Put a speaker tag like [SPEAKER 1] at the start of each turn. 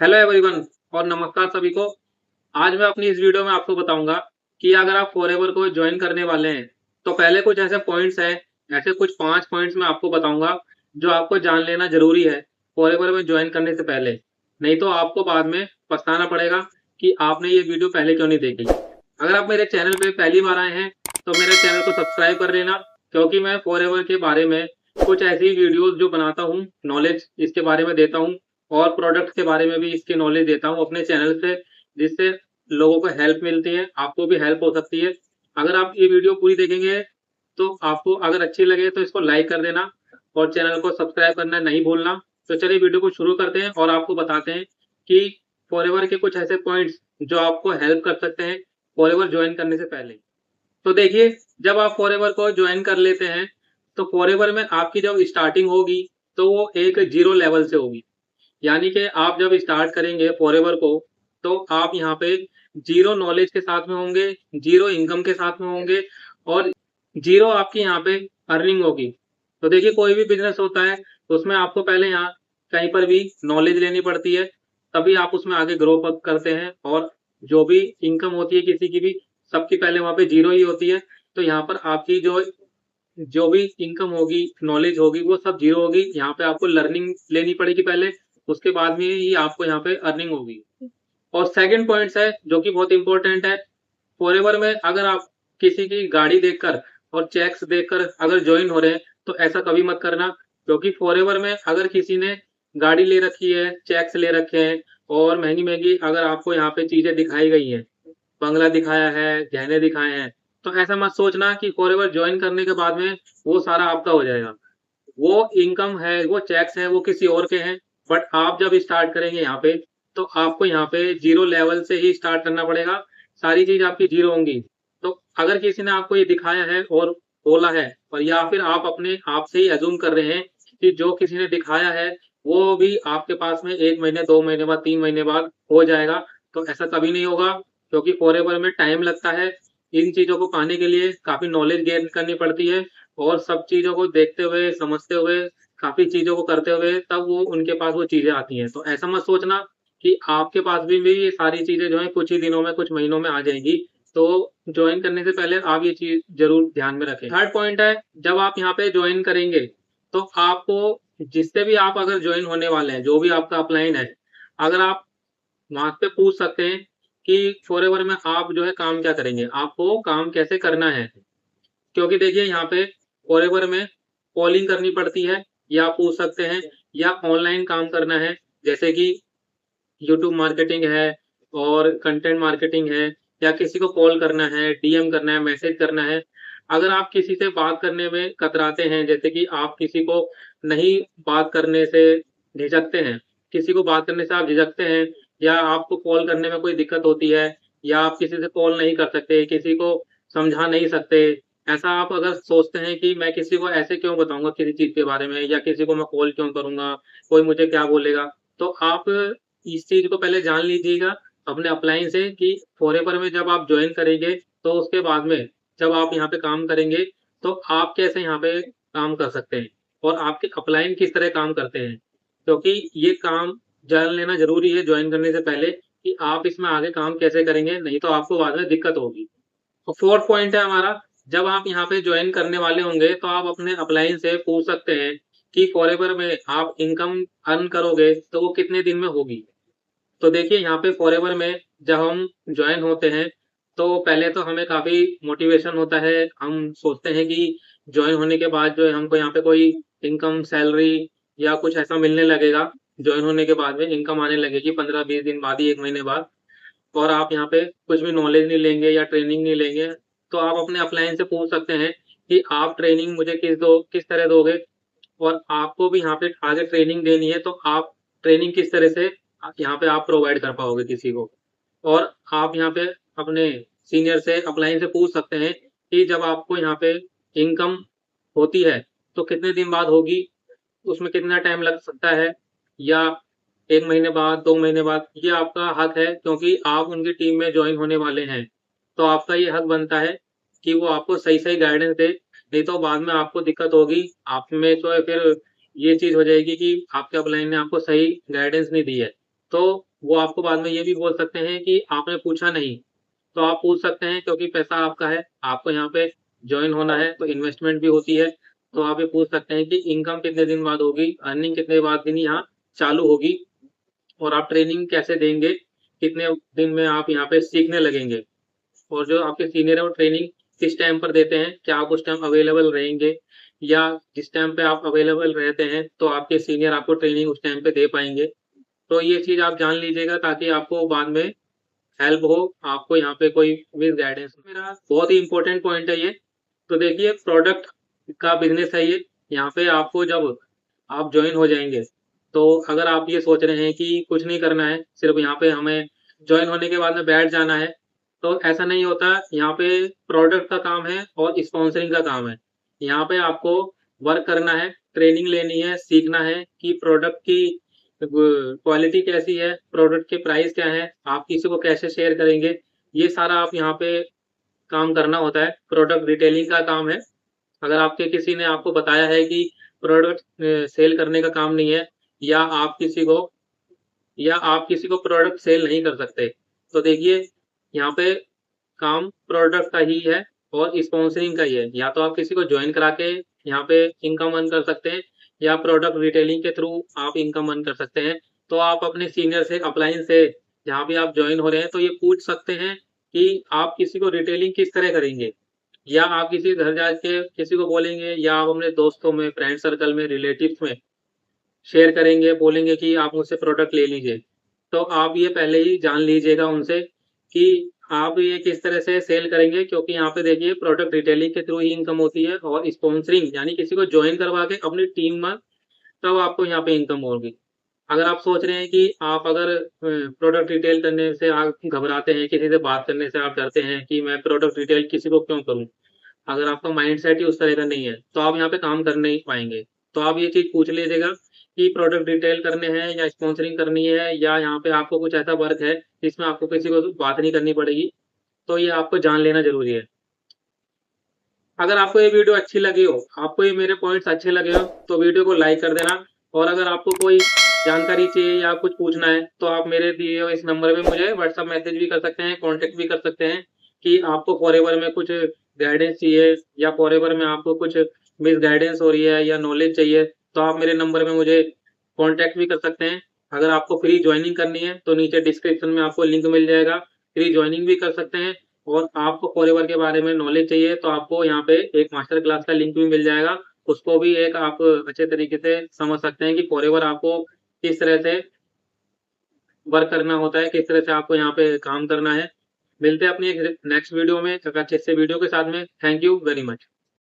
[SPEAKER 1] Hello everyone और नमस्कार सभी को। आज मैं अपनी इस वीडियो में आपको बताऊंगा कि अगर आप फॉरएवर को ज्वाइन करने वाले हैं तो पहले कुछ ऐसे पॉइंट्स हैं, ऐसे कुछ 5 पॉइंट्स मैं आपको बताऊंगा जो आपको जान लेना ज़रूरी है फॉरएवर में ज्वाइन करने से पहले। नहीं तो आपको बाद में पछताना पड़ेगा कि आपने ये वीडियो पहले क्यों नहीं देखी। अगर आप मेरे चैनल पे पहली बार आए हैं तो मेरे चैनल को सब्सक्राइब कर लेना, क्योंकि मैं फॉरएवर के बारे में कुछ ऐसी वीडियोज़ जो बनाता हूँ, नॉलेज इसके बारे में देता हूँ और प्रोडक्ट्स के बारे में भी इसकी नॉलेज देता हूँ अपने चैनल से, जिससे लोगों को हेल्प मिलती है, आपको भी हेल्प हो सकती है। अगर आप ये वीडियो पूरी देखेंगे तो आपको अगर अच्छी लगे तो इसको लाइक कर देना और चैनल को सब्सक्राइब करना नहीं भूलना। तो चलिए वीडियो को शुरू करते हैं और आपको बताते हैं कि फॉरएवर के कुछ ऐसे पॉइंट्स जो आपको हेल्प कर सकते हैं फॉरएवर ज्वाइन करने से पहले। तो देखिए, जब आप फॉरएवर को ज्वाइन कर लेते हैं तो फॉरएवर में आपकी जब स्टार्टिंग होगी तो वो एक जीरो लेवल से होगी। यानी कि आप जब स्टार्ट करेंगे फॉरएवर को, तो आप यहाँ पे ज़ीरो नॉलेज के साथ में होंगे, ज़ीरो इनकम के साथ में होंगे और ज़ीरो आपकी यहाँ पे अर्निंग होगी। तो देखिए, कोई भी बिज़नेस होता है, तो उसमें आपको पहले यहाँ कहीं पर भी नॉलेज लेनी पड़ती है, तभी आप उसमें आगे ग्रो प करते हैं और जो भी इनकम होती है किसी की भी, सबकी पहले वहाँ पे ज़ीरो ही होती है। तो यहाँ पर आपकी जो जो भी इनकम होगी, नॉलेज होगी, वो सब ज़ीरो होगी। यहाँ पे आपको लर्निंग लेनी पड़ेगी पहले, उसके बाद में ही आपको यहाँ पे अर्निंग होगी। और सेकंड पॉइंट्स है जो कि बहुत इंपॉर्टेंट है, फॉरएवर में अगर आप किसी की गाड़ी देखकर और चेक्स देखकर अगर जॉइन हो रहे हैं, तो ऐसा कभी मत करना, क्योंकि फॉरएवर में अगर किसी ने गाड़ी ले रखी है, चेक्स ले रखे हैं और महँगी-महँगी अगर आपको यहाँ पे चीज़ें दिखाई गई हैं, बंगला दिखाया है, गहने दिखाए हैं, तो ऐसा मत सोचना कि फॉरएवर जॉइन करने के बाद में वो सारा आपका हो जाएगा। वो इनकम है, वो चेक्स हैं, वो किसी और के हैं। बट आप जब स्टार्ट करेंगे यहाँ पे, तो आपको यहाँ पे ज़ीरो लेवल से ही स्टार्ट करना पड़ेगा। सारी चीज़ आपकी ज़ीरो होंगी। तो अगर किसी ने आपको ये दिखाया है और बोला है, और या फिर आप अपने आप से ही अज़्यूम कर रहे हैं कि जो किसी ने दिखाया है, वो भी आपके पास में 1 महीने, 2 महीने बाद, 3 महीने बाद हो जाएगा, तो ऐसा कभी नहीं होगा, क्योंकि फॉरएवर में टाइम लगता है। इन चीज़ों को पाने के लिए काफ़ी नॉलेज गेन करनी पड़ती है और सब चीज़ों को देखते हुए, समझते हुए, काफ़ी चीज़ों को करते हुए तब वो उनके पास वो चीज़ें आती हैं। तो ऐसा मत सोचना कि आपके पास भी ये सारी चीज़ें जो हैं कुछ ही दिनों में, कुछ महीनों में आ जाएँगी। तो जॉइन करने से पहले आप ये चीज़ ज़रूर ध्यान में रखें। थर्ड पॉइंट है, जब आप यहाँ पे जॉइन करेंगे, तो आपको जिससे भी आप अगर जॉइन होने वाले हैं, जो भी आपका अपलाइन है, अगर आप वहाँ पे पूछ सकते हैं कि फॉरएवर में आप जो है काम क्या करेंगे? आपको काम कैसे करना है? क्योंकि देखिए, यहाँ पे फॉरएवर में कॉलिंग करनी पड़ती है, या आप पूछ सकते हैं, या ऑनलाइन काम करना है, जैसे कि यूट्यूब मार्केटिंग है और कंटेंट मार्केटिंग है, या किसी को कॉल करना है, डीएम करना है, मैसेज करना है। अगर आप किसी से बात करने में कतराते हैं, जैसे कि आप किसी को नहीं बात करने से झिझकते हैं, किसी को बात करने से आप झिझकते हैं, या आपको कॉल करने में कोई दिक्कत होती है, या आप किसी से कॉल नहीं कर सकते, किसी को समझा नहीं सकते, ऐसा आप अगर सोचते हैं कि मैं किसी को ऐसे क्यों बताऊँगा किसी चीज़ के बारे में, या किसी को मैं कॉल क्यों करूँगा, कोई मुझे क्या बोलेगा? तो आप इस चीज़ को पहले जान लीजिएगा अपने अपलाइन से कि फॉरएवर में जब आप जॉइन करेंगे, तो उसके बाद में जब आप यहाँ पे काम करेंगे, तो आप कैसे यहाँ पे काम कर सकते हैं और आपके अपलाइन किस तरह काम करते हैं। क्योंकि ये काम जान लेना ज़रूरी है जॉइन करने से पहले कि आप इसमें आगे काम कैसे करेंगे, नहीं तो आपको बाद में दिक्कत होगी। और फोर्थ पॉइंट है हमारा, जब आप यहाँ पे जॉइन करने वाले होंगे, तो आप अपने अपलाइन से पूछ सकते हैं कि फॉरएवर में आप इनकम अर्न करोगे, तो वो कितने दिन में होगी? तो देखिए, यहाँ पे फॉरएवर में जब हम जॉइन होते हैं, तो पहले तो हमें काफ़ी मोटिवेशन होता है। हम सोचते हैं कि जॉइन होने के बाद जो है हमको यहाँ पे कोई इनकम, सैलरी या कुछ ऐसा मिलने लगेगा। जॉइन होने के बाद में इनकम आने लगेगी 15-20 दिन बाद ही, 1 महीने बाद। और आप यहाँ पे कुछ भी नॉलेज नहीं लेंगे या ट्रेनिंग नहीं लेंगे, तो आप अपने अपलाइन से पूछ सकते हैं कि आप ट्रेनिंग मुझे किस तरह दोगे? और आपको भी यहाँ पे आगे ट्रेनिंग देनी है, तो आप ट्रेनिंग किस तरह से यहाँ पे आप प्रोवाइड कर पाओगे किसी को। और आप यहाँ पे अपने सीनियर से, अपलाइन से पूछ सकते हैं कि जब आपको यहाँ पे इनकम होती है, तो कितने दिन बाद होगी? उसमें कितना टाइम लग सकता है, या 1 महीने बाद, 2 महीने बाद, ये आपका हक है, क्योंकि आप उनकी टीम में जॉइन होने वाले हैं। तो आपका ये हक बनता है कि वो आपको सही-सही गाइडेंस दें, नहीं तो बाद में आपको दिक्कत होगी। आप में तो फिर ये चीज़ हो जाएगी कि आपके अपलाइन ने आपको सही गाइडेंस नहीं दी है। तो वो आपको बाद में ये भी बोल सकते हैं कि आपने पूछा नहीं। तो आप पूछ सकते हैं क्योंकि पैसा आपका है, आपको यहाँ पे जॉइन होना है तो इन्वेस्टमेंट भी होती है। तो आप ये पूछ सकते हैं कि इनकम कितने दिन बाद होगी, अर्निंग कितने बाद दिन यहाँ चालू होगी और आप ट्रेनिंग कैसे देंगे, कितने दिन में आप यहाँ पे सीखने लगेंगे। और जो आपके सीनियर है वो ट्रेनिंग किस टाइम पर देते हैं, क्या आप उस टाइम अवेलेबल रहेंगे या जिस टाइम पे आप अवेलेबल रहते हैं तो आपके सीनियर आपको ट्रेनिंग उस टाइम पे दे पाएँगे। तो ये चीज़ आप जान लीजिएगा ताकि आपको बाद में हेल्प हो, आपको यहाँ पे कोई मिस गाइडेंस मेरा बहुत ही इम्पोर्टेंट पॉइंट है ये। तो देखिए प्रोडक्ट का बिज़नेस है ये, यहाँ पे आपको जब आप जॉइन हो जाएँगे, तो अगर आप ये सोच रहे हैं कि कुछ नहीं करना है, सिर्फ़ यहाँ पे हमें जॉइन होने के बाद में बैठ जाना है, तो ऐसा नहीं होता। यहाँ पे प्रोडक्ट का काम है और स्पॉन्सरिंग का काम है। यहाँ पे आपको वर्क करना है, ट्रेनिंग लेनी है, सीखना है कि प्रोडक्ट की क्वालिटी कैसी है, प्रोडक्ट के प्राइस क्या हैं, आप किसी को कैसे शेयर करेंगे, ये सारा आप यहाँ पे काम करना होता है। प्रोडक्ट डिटेलिंग का काम है। अगर आपके किसी ने आपको बताया है कि प्रोडक्ट सेल करने का काम नहीं है या आप किसी को प्रोडक्ट सेल नहीं कर सकते। तो देखिए, यहाँ पे काम प्रोडक्ट का ही है और स्पॉन्सरिंग का ही है। या तो आप किसी को जॉइन करा के यहाँ पे इनकम अर्न कर सकते हैं या प्रोडक्ट रिटेलिंग के थ्रू आप इनकम अर्न कर सकते हैं। तो आप अपने सीनियर से, अपलाइन से जहाँ भी आप जॉइन हो रहे हैं, तो ये पूछ सकते हैं कि आप किसी को रिटेलिंग किस तरह करेंगे? या आप किसी के घर जाके किसी को बोलेंगे या आप अपने दोस्तों में, फ्रेंड सर्कल में, रिलेटिव्स में शेयर करेंगे, बोलेंगे कि आप मुझसे प्रोडक्ट ले लीजिए। तो आप ये पहले ही जान लीजिएगा उनसे कि आप ये किस तरह से सेल करेंगे क्योंकि यहाँ पे देखिए प्रोडक्ट रिटेलिंग के थ्रू ही इनकम होती है और स्पॉन्सरिंग यानी किसी को जॉइन करवा के अपनी टीम में तब आपको यहाँ पे इनकम होगी। अगर आप सोच रहे हैं कि आप अगर प्रोडक्ट रिटेल करने से आप घबराते हैं, किसी से बात करने से आप डरते हैं कि मैं प्रोडक्ट रिटेल किसी को क्यों करूँ? अगर आपका माइंडसेट ही उस तरह का नहीं है, तो आप यहाँ पे काम कर नहीं पाएँगे। तो आप ये चीज़ पूछ लीजिएगा कि प्रोडक्ट रिटेल करने हैं या स्पॉन्सरिंग करनी है या यहाँ पे आपको कुछ ऐसा वर्क है, जिसमें आपको किसी को बात नहीं करनी पड़ेगी, तो ये आपको जान लेना ज़रूरी है। अगर आपको ये वीडियो अच्छी लगी हो, आपको ये मेरे पॉइंट्स अच्छे लगे हो, तो वीडियो को लाइक कर देना और अगर आपको कोई जानकारी चाहिए या कुछ पूछना है, तो आप मेरे दिए हुए इस नंबर पे मुझे व्हाट्सएप मैसेज भी कर सकते हैं, कॉन्टैक्ट भी कर सकते हैं कि आपको फॉरएवर में कुछ गाइडेंस चाहिए या फॉरएवर में आपको कुछ मिसगाइडेंस हो रही है या नॉलेज चाहिए, तो आप मेरे नंबर पे मुझे कॉन्टैक्ट भी कर सकते हैं। अगर आपको फ्री जॉइनिंग करनी है, तो नीचे डिस्क्रिप्शन में आपको लिंक मिल जाएगा, फ्री जॉइनिंग भी कर सकते हैं और आपको फॉरएवर के बारे में नॉलेज चाहिए तो आपको यहाँ पे एक मास्टर क्लास का लिंक भी मिल जाएगा। उसको भी एक आप अच्छे तरीके से समझ सकते हैं कि फॉरएवर आपको किस तरह से वर्क करना होता है, किस तरह से आपको यहाँ पे काम करना है। मिलते हैं अपनी एक नेक्स्ट वीडियो में एक अच्छे से वीडियो के साथ में। Thank you very much.